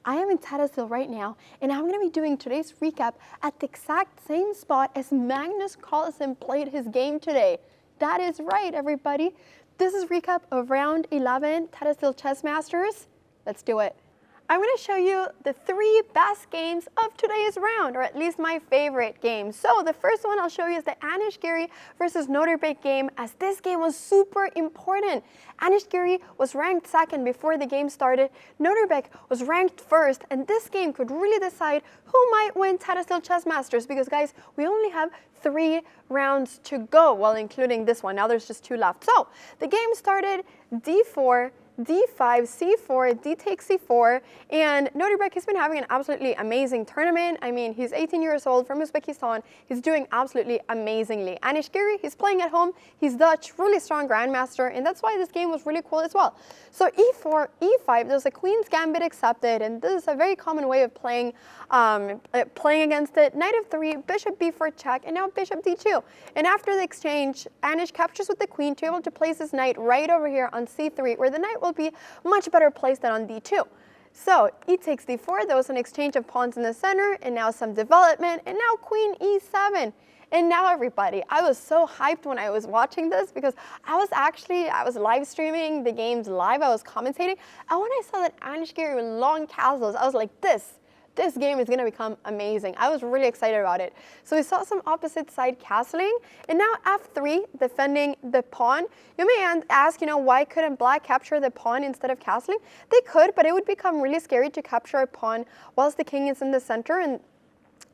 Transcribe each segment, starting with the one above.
I am in Tata Steel right now, and I'm going to be doing today's recap at the exact same spot as Magnus Carlsen played his game today. That is right, everybody. This is recap of round 11, Tata Steel Chess Masters. Let's do it. I'm going to show you the 3 best games of today's round, or at least my favorite games. So the first one I'll show you is the Giri versus Nodirbek game, as this game was super important. Giri was ranked 2nd before the game started. Nodirbek was ranked 1st, and this game could really decide who might win Tata Steel Chess Masters, because guys, we only have 3 rounds to go, well, including this one. Now there's just 2 left. So the game started d4, d5, c4, d takes c4, and Nodirbek has been having an absolutely amazing tournament. I mean, he's 18 years old from Uzbekistan. He's doing absolutely amazingly. Giri, he's playing at home. He's Dutch, really strong grandmaster, and that's why this game was really cool as well. So e4, e5, there's a queen's gambit accepted, and this is a very common way of playing against it. Knight f3, bishop b4 check, and now bishop d2. And after the exchange, Anish captures with the queen to be able to place his knight right over here on c3, where the knight will be much better placed than on d2. So e takes d4, there was an exchange of pawns in the center, and now some development, and now queen e7. And now everybody, I was so hyped when I was watching this, because I was live streaming the games live, I was commentating, and when I saw that Anish Giri with long castles, I was like, this game is going to become amazing. I was really excited about it. So we saw some opposite side castling, and now f3, defending the pawn. You may ask, why couldn't black capture the pawn instead of castling? They could, but it would become really scary to capture a pawn whilst the king is in the center, and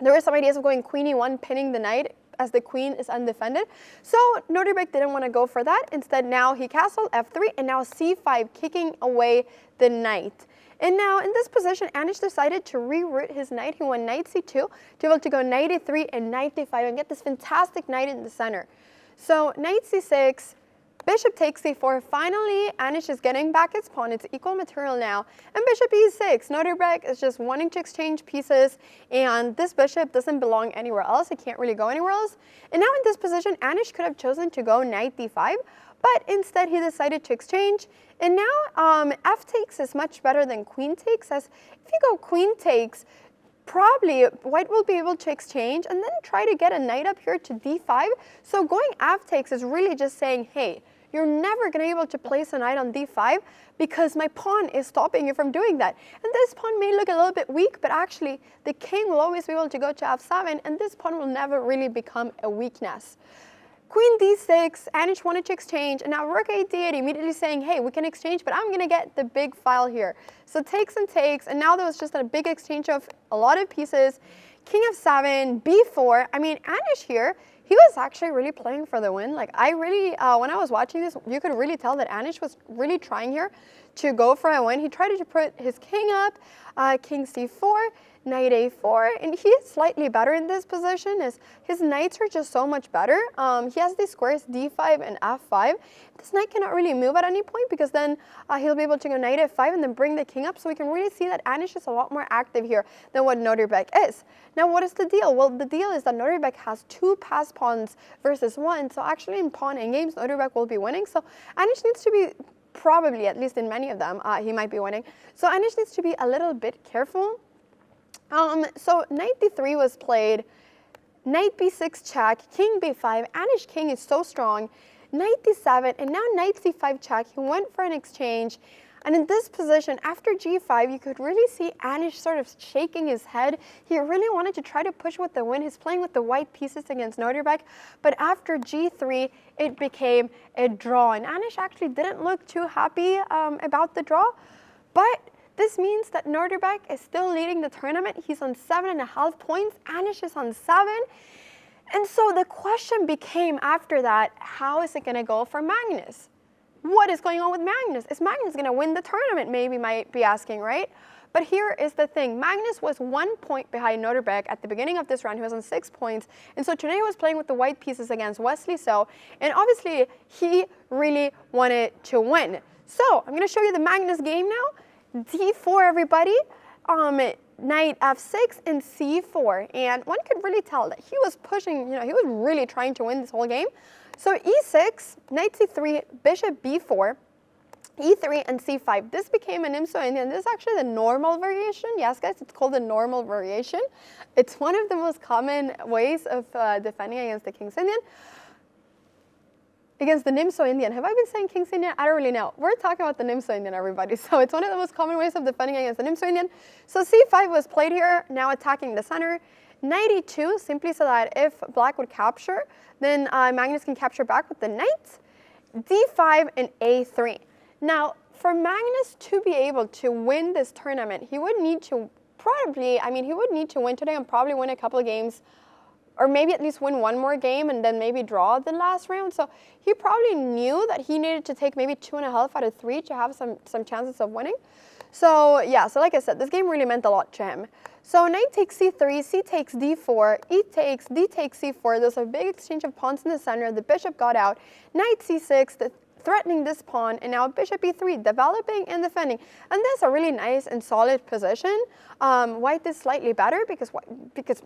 there were some ideas of going queen e1, pinning the knight, as the queen is undefended. So Nodirbek didn't want to go for that. Instead, now he castled f3, and now c5, kicking away the knight. And now in this position, Anish decided to reroute his knight. He went knight c2 to be able to go knight e3 and knight d5 and get this fantastic knight in the center. So knight c6, bishop takes c4. Finally, Anish is getting back his pawn. It's equal material now. And bishop e6. Nodirbek is just wanting to exchange pieces, and this bishop doesn't belong anywhere else. It can't really go anywhere else. And now in this position, Anish could have chosen to go knight d5, but instead he decided to exchange. And now f takes is much better than queen takes, as if you go queen takes, probably white will be able to exchange and then try to get a knight up here to d5. So going f takes is really just saying, hey, you're never going to be able to place a knight on d5 because my pawn is stopping you from doing that. And this pawn may look a little bit weak, but actually the king will always be able to go to f7, and this pawn will never really become a weakness. Queen d6, Anish wanted to exchange, and now rook a d8, immediately saying, hey, we can exchange, but I'm going to get the big file here. So takes, and now there was just a big exchange of a lot of pieces. King f7, b4. I mean, Anish here, he was actually really playing for the win. Like, I really, when I was watching this, you could really tell that Anish was really trying here to go for a win. He tried to put his king up, king c4, knight a4, and he is slightly better in this position, as his knights are just so much better. He has these squares d5 and f5. This knight cannot really move at any point, because then he'll be able to go knight f5 and then bring the king up. So we can really see that Anish is a lot more active here than what Nodirbek is. Now, what is the deal? Well, the deal is that Nodirbek has 2 passed pawns versus 1. So actually in pawn endgames, Nodirbek will be winning. So Anish needs to be, probably, at least in many of them, he might be winning. So Anish needs to be a little bit careful. So knight d3 was played, knight b6 check, king b5. Anish king is so strong. Knight d7, and now knight c5 check. He went for an exchange. And in this position, after g5, you could really see Anish sort of shaking his head. He really wanted to try to push with the win. He's playing with the white pieces against Nodirbek. But after g3, it became a draw. And Anish actually didn't look too happy about the draw. But this means that Nodirbek is still leading the tournament. He's on 7.5 points. Anish is on 7. And so the question became after that, how is it going to go for Magnus? What is going on with Magnus? Is Magnus going to win the tournament? Maybe might be asking, right? But here is the thing. Magnus was 1 point behind Nodirbek at the beginning of this round. He was on 6 points. And so today he was playing with the white pieces against Wesley So. And obviously, he really wanted to win. So I'm going to show you the Magnus game now. d4, everybody. Knight f6 and c4. And one could really tell that he was pushing, he was really trying to win this whole game. So e6, knight c3, bishop b4. E3 and C5. This became an Nimzo-Indian. This is actually the normal variation. Yes, guys, it's called the normal variation. It's one of the most common ways of defending against the King's Indian. Against the Nimzo-Indian. Have I been saying King's Indian? I don't really know. We're talking about the Nimzo-Indian, everybody. So it's one of the most common ways of defending against the Nimzo-Indian. So C5 was played here, now attacking the center. Knight E2, simply so that if black would capture, then Magnus can capture back with the knight. D5 and A3. Now, for Magnus to be able to win this tournament, he would need to he would need to win today and probably win a couple of games, or maybe at least win one more game and then maybe draw the last round. So he probably knew that he needed to take maybe 2.5 out of 3 to have some chances of winning. So yeah, so like I said, this game really meant a lot to him. So knight takes C3, C takes D4, E takes, D takes C4. There's a big exchange of pawns in the center. The bishop got out. Knight C6, threatening this pawn, and now bishop E3, developing and defending. And that's a really nice and solid position. White is slightly better because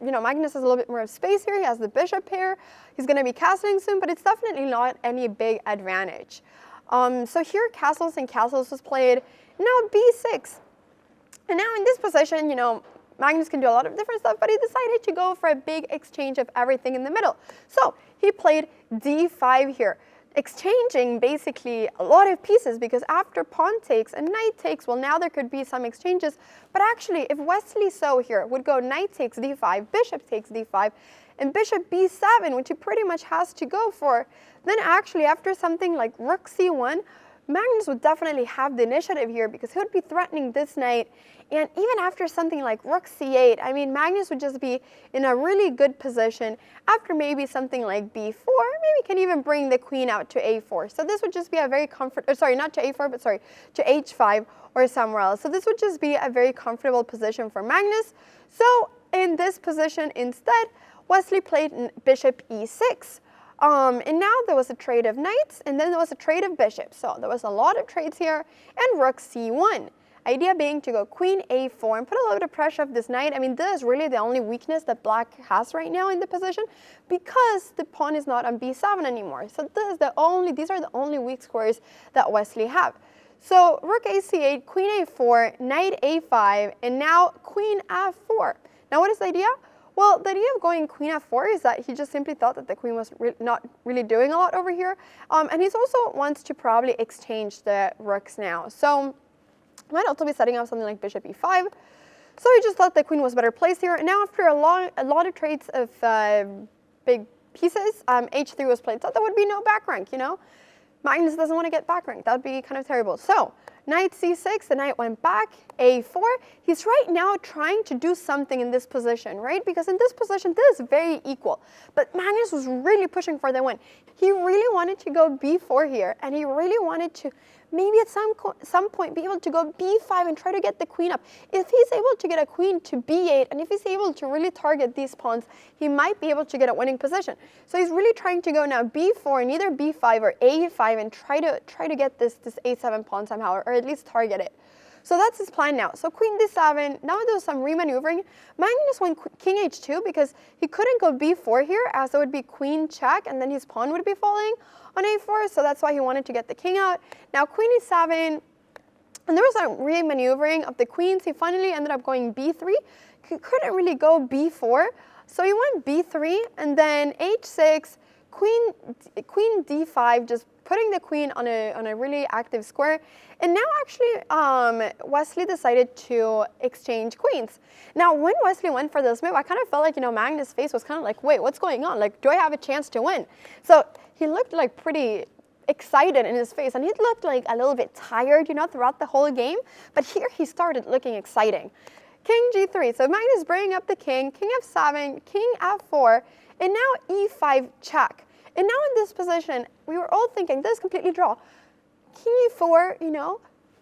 Magnus has a little bit more of space here. He has the bishop here. He's going to be castling soon, but it's definitely not any big advantage. So here castles and castles was played. Now B6. And now in this position, Magnus can do a lot of different stuff, but he decided to go for a big exchange of everything in the middle. So he played D5 here, exchanging basically a lot of pieces, because after pawn takes and knight takes, well, now there could be some exchanges. But actually, if Wesley So here would go knight takes D5, bishop takes D5, and bishop B7, which he pretty much has to go for, then actually after something like rook C1, Magnus would definitely have the initiative here because he would be threatening this knight. And even after something like rook C8, Magnus would just be in a really good position. After maybe something like B4, maybe can even bring the queen out to A4. So this would just be a very not to A4, but to H5 or somewhere else. So this would just be a very comfortable position for Magnus. So in this position instead, Wesley played bishop E6. And now there was a trade of knights, and then there was a trade of bishops. So there was a lot of trades here, and rook C1. Idea being to go queen A4 and put a little bit of pressure of this knight. This is really the only weakness that black has right now in the position, because the pawn is not on B7 anymore. So these are the only weak squares that Wesley have. So rook AC8, queen A4, knight A5, and now queen F4. Now what is the idea? Well, the idea of going queen F4 is that he just simply thought that the queen was not really doing a lot over here. And he also wants to probably exchange the rooks now. So might also be setting up something like bishop E5. So he just thought the queen was better placed here. And now after a lot of trades of big pieces, H3 was played. So there would be no back rank, Magnus doesn't want to get back rank. That would be kind of terrible. So knight C6, the knight went back, A4. He's right now trying to do something in this position, right? Because in this position, this is very equal. But Magnus was really pushing for the win. He really wanted to go B4 here, and he really wanted to maybe at some point be able to go B5 and try to get the queen up. If he's able to get a queen to B8, and if he's able to really target these pawns, he might be able to get a winning position. So he's really trying to go now B4 and either B5 or A5 and try to get this A7 pawn somehow, or at least target it. So that's his plan now. So queen D7, now there's some remaneuvering. Magnus went king H2 because he couldn't go B4 here, as it would be queen check, and then his pawn would be falling on A4, so that's why he wanted to get the king out. Now queen E7, and there was a remaneuvering of the queens. He finally ended up going B3. He couldn't really go B4, so he went B3, and then H6, queen D5, just putting the queen on a really active square. And now actually Wesley decided to exchange queens. Now when Wesley went for this move, I kind of felt like, Magnus' face was kind of like, wait, what's going on? Like, do I have a chance to win? So he looked like pretty excited in his face, and he looked like a little bit tired, throughout the whole game. But here he started looking exciting. King G3, so Magnus bringing up the king F7, king F4, and now E5 check. And now in this position, we were all thinking, this is completely draw. King E4,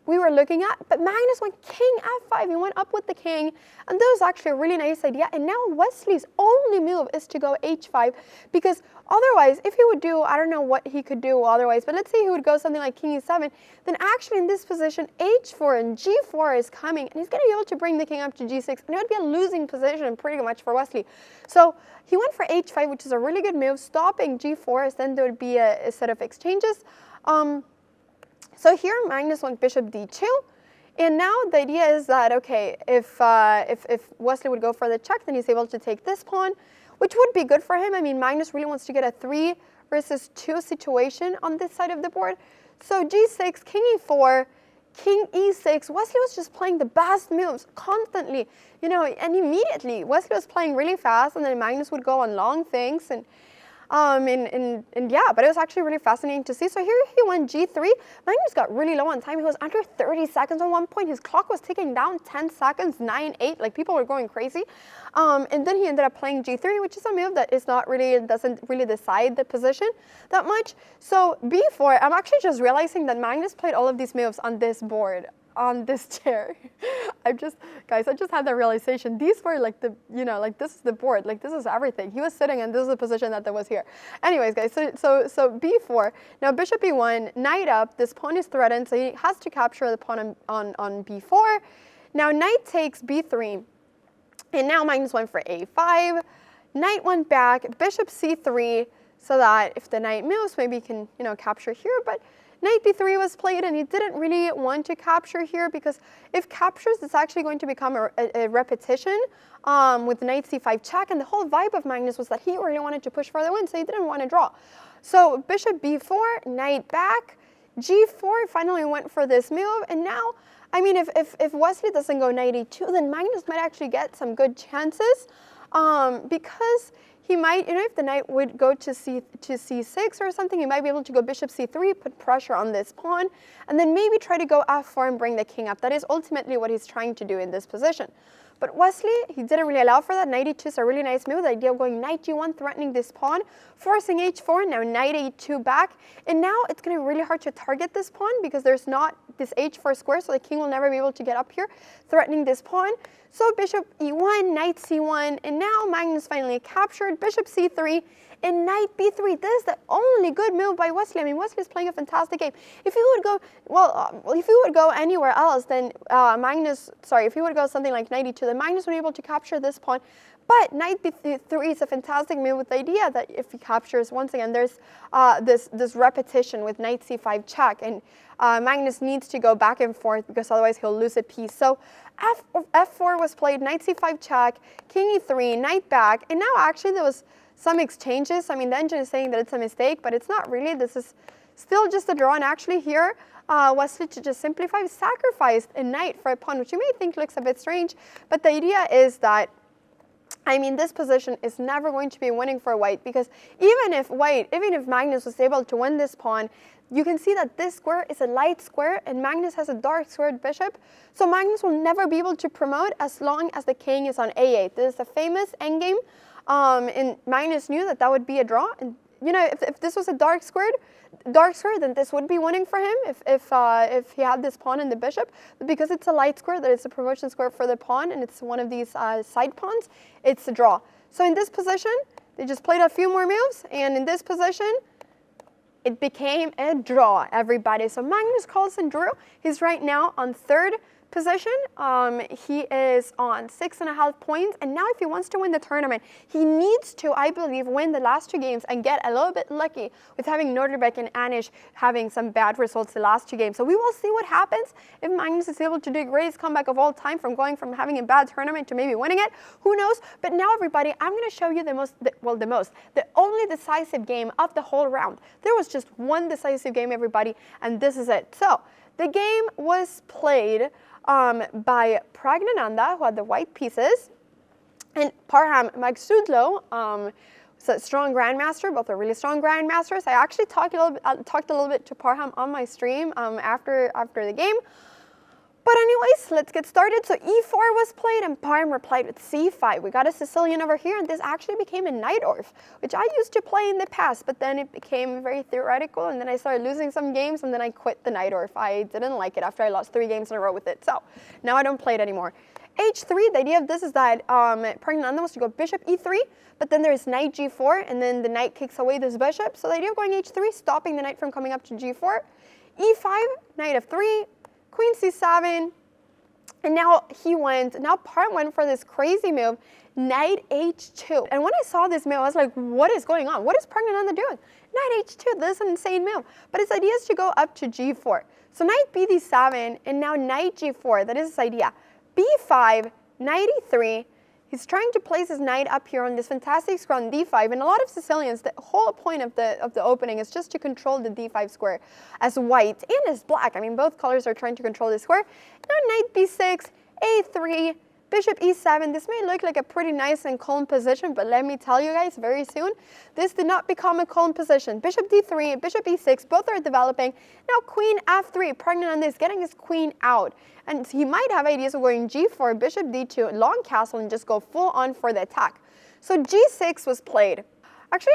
we were looking at, but Magnus went king F5. He went up with the king, and that was actually a really nice idea. And now Wesley's only move is to go H5, because otherwise, if he would do, I don't know what he could do otherwise, but let's say he would go something like king E7, then actually in this position, H4 and G4 is coming, and he's going to be able to bring the king up to G6, and it would be a losing position pretty much for Wesley. So he went for H5, which is a really good move, stopping G4, as then there would be a set of exchanges. So here Magnus went bishop d2. And now the idea is that, okay, if Wesley would go for the check, then he's able to take this pawn, which would be good for him. I mean, Magnus really wants to get a 3 versus 2 situation on this side of the board. So g6, king e4, king e6. Wesley was just playing the best moves constantly, you know, and immediately Wesley was playing really fast, and then Magnus would go on long things, and yeah, but it was actually really fascinating to see. So here he went g3. Magnus got really low on time. He was under 30 seconds at one point. His clock was ticking down 10 seconds, 9, 8. Like, people were going crazy. And then he ended up playing g3, which is a move that is not really, doesn't really decide the position that much. So b4, I'm actually just realizing that Magnus played all of these moves on this board, on this chair. Guys, I just had that realization. These were like the, you know, like this is the board, like this is everything. He was sitting and this is the position that there was here. Anyways, guys, so b4. Now bishop e1, knight up. This pawn is threatened, so he has to capture the pawn on b4. Now knight takes b3, and now Magnus went for a5. Knight went back, bishop c3, so that if the knight moves, maybe he can, you know, capture here, but knight b3 was played, and he didn't really want to capture here, because if captures, it's actually going to become a repetition with knight c5 check, and the whole vibe of Magnus was that he really wanted to push for the win, so he didn't want to draw. So bishop b4, knight back, g4 finally went for this move, and now, I mean, if Wesley doesn't go knight e2, then Magnus might actually get some good chances, because he might, you know, if the knight would go to c6 or something, he might be able to go bishop c3, put pressure on this pawn, and then maybe try to go f4 and bring the king up. That is ultimately what he's trying to do in this position. But Wesley, he didn't really allow for that. Knight e2 is a really nice move. The idea of going knight g1, threatening this pawn, forcing h4, now knight e2 back. And now it's going to be really hard to target this pawn, because there's not this h4 square, so the king will never be able to get up here, threatening this pawn. So bishop e1, knight c1, and now Magnus finally captured, bishop c3, and knight b3. This is the only good move by Wesley. I mean, Wesley is playing a fantastic game. If he would go, if he would go anywhere else, then if he would go something like knight e2, then Magnus would be able to capture this pawn. But knight b3 is a fantastic move, with the idea that if he captures, once again, there's this repetition with knight c5 check, and Magnus needs to go back and forth, because otherwise he'll lose a piece. So f4 was played, knight c5 check, king e3, knight back, and now actually there was some exchanges. I mean, the engine is saying that it's a mistake, but it's not really. This is still just a draw, and actually here, Wesley, to just simplify, sacrificed a knight for a pawn, which you may think looks a bit strange, but the idea is that, I mean, this position is never going to be winning for white, because even if Magnus was able to win this pawn, you can see that this square is a light square, and Magnus has a dark squared bishop. So Magnus will never be able to promote as long as the king is on a8. This is a famous endgame, and Magnus knew that that would be a draw. And you know, if this was a dark square, then this would be winning for him if he had this pawn and the bishop. But because it's a light square, that it's a promotion square for the pawn, and it's one of these side pawns, it's a draw. So in this position, they just played a few more moves, and in this position, it became a draw, everybody. So Magnus Carlsen drew. He's right now on third position. He is on 6.5 points, and now if he wants to win the tournament, he needs to, I believe, win the last 2 games and get a little bit lucky with having Nodirbek and Anish having some bad results the last 2 games. So we will see what happens if Magnus is able to do the greatest comeback of all time, from going from having a bad tournament to maybe winning it. Who knows? But now, everybody, I'm going to show you the only decisive game of the whole round. There was just one decisive game, everybody, and this is it. So the game was played by Praggnanandhaa, who had the white pieces, and Parham Magsudlo, is a strong grandmaster. Both are really strong grandmasters. I actually talked a little bit to Parham on my stream after the game. But anyways, let's get started. So e4 was played, and Parham replied with c5. We got a Sicilian over here, and this actually became a Najdorf, which I used to play in the past, but then it became very theoretical, and then I started losing some games, and then I quit the Najdorf. I didn't like it after I lost 3 games in a row with it, so now I don't play it anymore. h3, the idea of this is that Praggnanandhaa was to go bishop e3, but then there's knight g4, and then the knight kicks away this bishop. So the idea of going h3, stopping the knight from coming up to g4. e5, knight f3, queen c7, and now Parham went for this crazy move, knight h2. And when I saw this move, I was like, what is going on? What is Praggnanandhaa doing? Knight h2, this is an insane move. But his idea is to go up to g4. So knight b d7, and now knight g4. That is his idea. b5, knight e3. He's trying to place his knight up here on this fantastic square on d5. And a lot of Sicilians, the whole point of the opening is just to control the d5 square as white and as black. I mean, both colors are trying to control the square. Now knight b6, a3, bishop e7. This may look like a pretty nice and calm position, but let me tell you guys, very soon, this did not become a calm position. Bishop d3, bishop e6, both are developing. Now queen f3, Praggnanandhaa is getting his queen out. And he might have ideas of going g4, bishop d2, long castle, and just go full on for the attack. So g6 was played. Actually,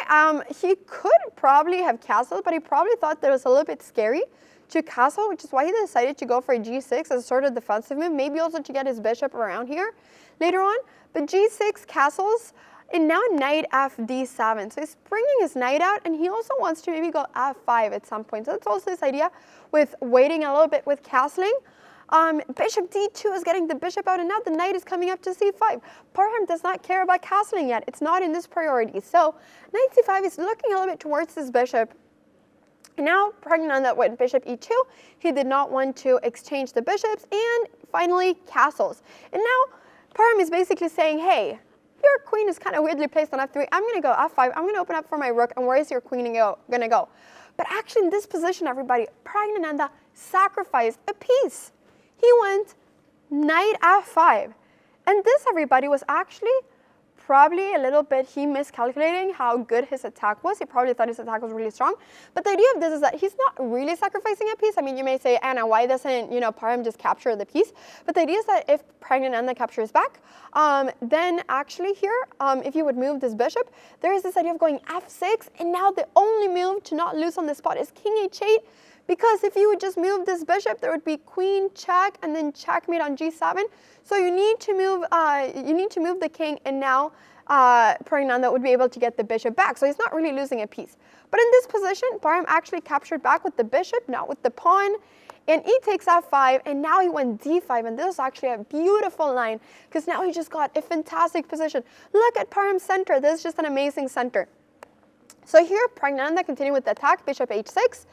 he could probably have castled, but he probably thought that it was a little bit scary to castle, which is why he decided to go for g6 as a sort of defensive move, maybe also to get his bishop around here later on. But g6 castles, and now knight fd7. So he's bringing his knight out, and he also wants to maybe go f5 at some point. So that's also his idea with waiting a little bit with castling. Bishop d2 is getting the bishop out, and now the knight is coming up to c5. Parham does not care about castling yet. It's not in this priority. So knight c5 is looking a little bit towards this bishop. And now Praggnanandhaa went bishop e2. He did not want to exchange the bishops, and finally castles. And now Parham is basically saying, hey, your queen is kind of weirdly placed on f3. I'm going to go f5. I'm going to open up for my rook, and where is your queen going to go? But actually in this position, everybody, Praggnanandhaa sacrificed a piece. He went knight f5. And this, everybody, was actually probably a little bit miscalculating how good his attack was. He probably thought his attack was really strong. But the idea of this is that he's not really sacrificing a piece. I mean, you may say, Anna, why doesn't, Parham just capture the piece? But the idea is that if Praggnanandhaa captures back, then actually here, if you would move this bishop, there is this idea of going f6. And now the only move to not lose on the spot is king h8. Because if you would just move this bishop, there would be queen check and then checkmate on g7. So you need to move the king, and now Praggnanandhaa would be able to get the bishop back. So he's not really losing a piece. But in this position, Parham actually captured back with the bishop, not with the pawn. And he takes f5, and now he went d5, and this is actually a beautiful line because now he just got a fantastic position. Look at Parham's center. This is just an amazing center. So here, Praggnanandhaa continued with the attack, bishop h6.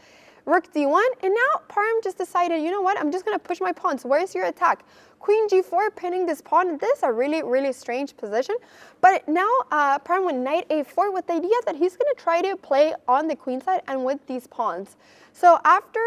Rook d1, and now Parham just decided, you know what, I'm just going to push my pawns. Where's your attack? Queen g4, pinning this pawn. This is a really, really strange position. But now Parham went knight a4 with the idea that he's going to try to play on the queen side and with these pawns. So after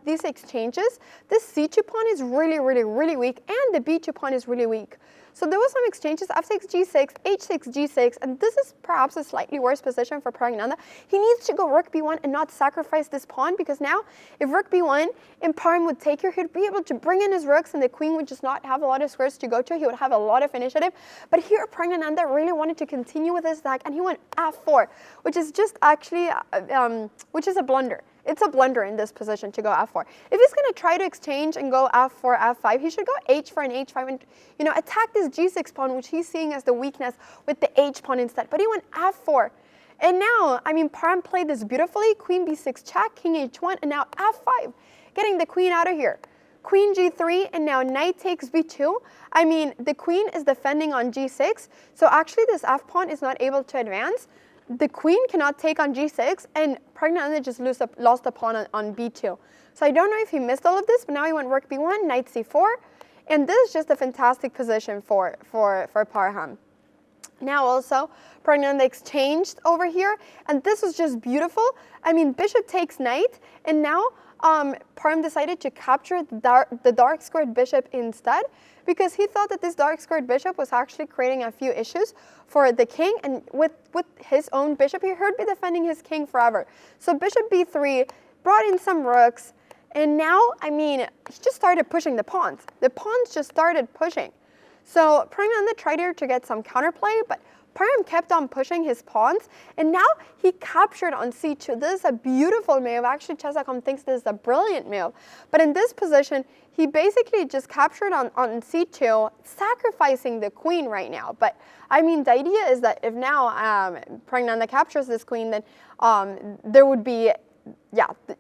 these exchanges, this c2 pawn is really, really, really weak, and the b2 pawn is really weak. So there was some exchanges, f6, g6, h6, g6, and this is perhaps a slightly worse position for Praggnanandhaa. He needs to go rook b1 and not sacrifice this pawn, because now if rook b1 and Parham would take here, he'd be able to bring in his rooks, and the queen would just not have a lot of squares to go to. He would have a lot of initiative. But here Praggnanandhaa really wanted to continue with his attack, and he went f4, which is just actually, which is a blunder. It's a blunder in this position to go f4. If he's going to try to exchange and go f4, f5, he should go h4 and h5 and attack this g6 pawn, which he's seeing as the weakness, with the h pawn instead. But he went f4. And now, Parham played this beautifully. Queen b6 check, king h1, and now f5, getting the queen out of here. Queen g3, and now knight takes b2. The queen is defending on g6, so actually this f pawn is not able to advance. The queen cannot take on g6, and Praggnanandhaa just lost the pawn on b2. So I don't know if he missed all of this, but now he went rook b1, knight c4, and this is just a fantastic position for Parham. Now also, Praggnanandhaa exchanged over here, and this was just beautiful. Bishop takes knight, and now Parham decided to capture the dark squared bishop instead, because he thought that this dark squared bishop was actually creating a few issues for the king, and with his own bishop, he would be defending his king forever. So bishop b3 brought in some rooks, and now, he just started pushing the pawns. The pawns just started pushing. So Praggnanandhaa tried here to get some counterplay, but Parham kept on pushing his pawns, and now he captured on c2. This is a beautiful move. Actually, Chess.com thinks this is a brilliant move. But in this position, he basically just captured on c2, sacrificing the queen right now. But the idea is that if now Praggnanandhaa captures this queen, then there would be,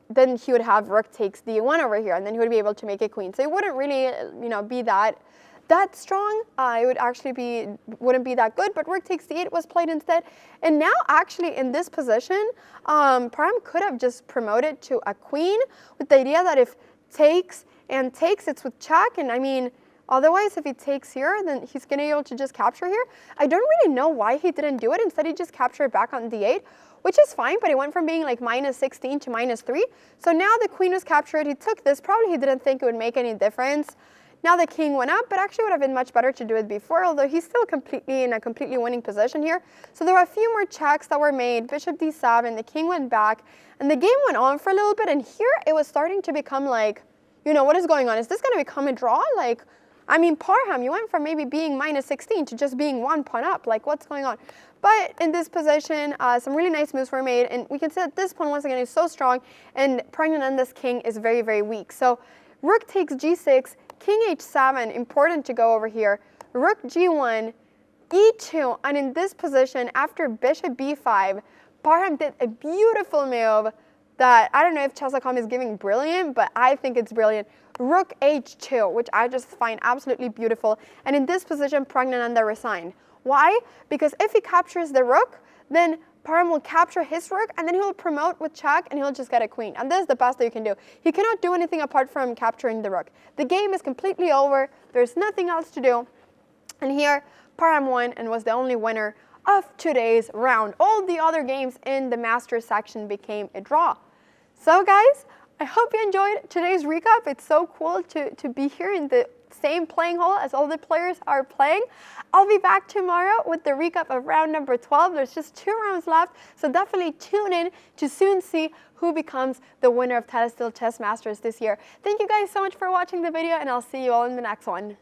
then he would have rook takes d1 over here, and then he would be able to make a queen. So it wouldn't really, be that strong. It would actually wouldn't be that good, but rook takes d8 was played instead. And now actually in this position, Parham could have just promoted to a queen, with the idea that if takes and takes. It's with check, and I mean, otherwise if he takes here, then he's going to be able to just capture here. I don't really know why he didn't do it. Instead, he just captured back on d8, which is fine, but it went from being like -16 to -3. So now the queen was captured. He took this. Probably he didn't think it would make any difference. Now the king went up, but actually would have been much better to do it before, although he's still completely in a completely winning position here. So there were a few more checks that were made. Bishop d7, the king went back, and the game went on for a little bit, and here it was starting to become like, you know, what is going on? Is this going to become a draw? Like, I mean, Parham, you went from maybe being -16 to just being 1 pawn up. Like, what's going on? But in this position, some really nice moves were made, and we can see that this pawn, once again, is so strong, and Praggnanandhaa's king is very, very weak. So rook takes g6, king h7, important to go over here, rook g1, e2, and in this position, after bishop b5, Parham did a beautiful move that I don't know if Chess.com is giving brilliant, but I think it's brilliant. Rook h2, which I just find absolutely beautiful. And in this position, Praggnanandhaa resigned. Why? Because if he captures the rook, then Parham will capture his rook, and then he will promote with check, and he'll just get a queen. And this is the best that you can do. He cannot do anything apart from capturing the rook. The game is completely over. There's nothing else to do. And here, Parham won and was the only winner of today's round. All the other games in the Masters section became a draw. So guys, I hope you enjoyed today's recap. It's so cool to be here in the same playing hall as all the players are playing. I'll be back tomorrow with the recap of round number 12. There's just 2 rounds left, so definitely tune in to soon see who becomes the winner of Tata Steel Chess Masters this year. Thank you guys so much for watching the video, and I'll see you all in the next one.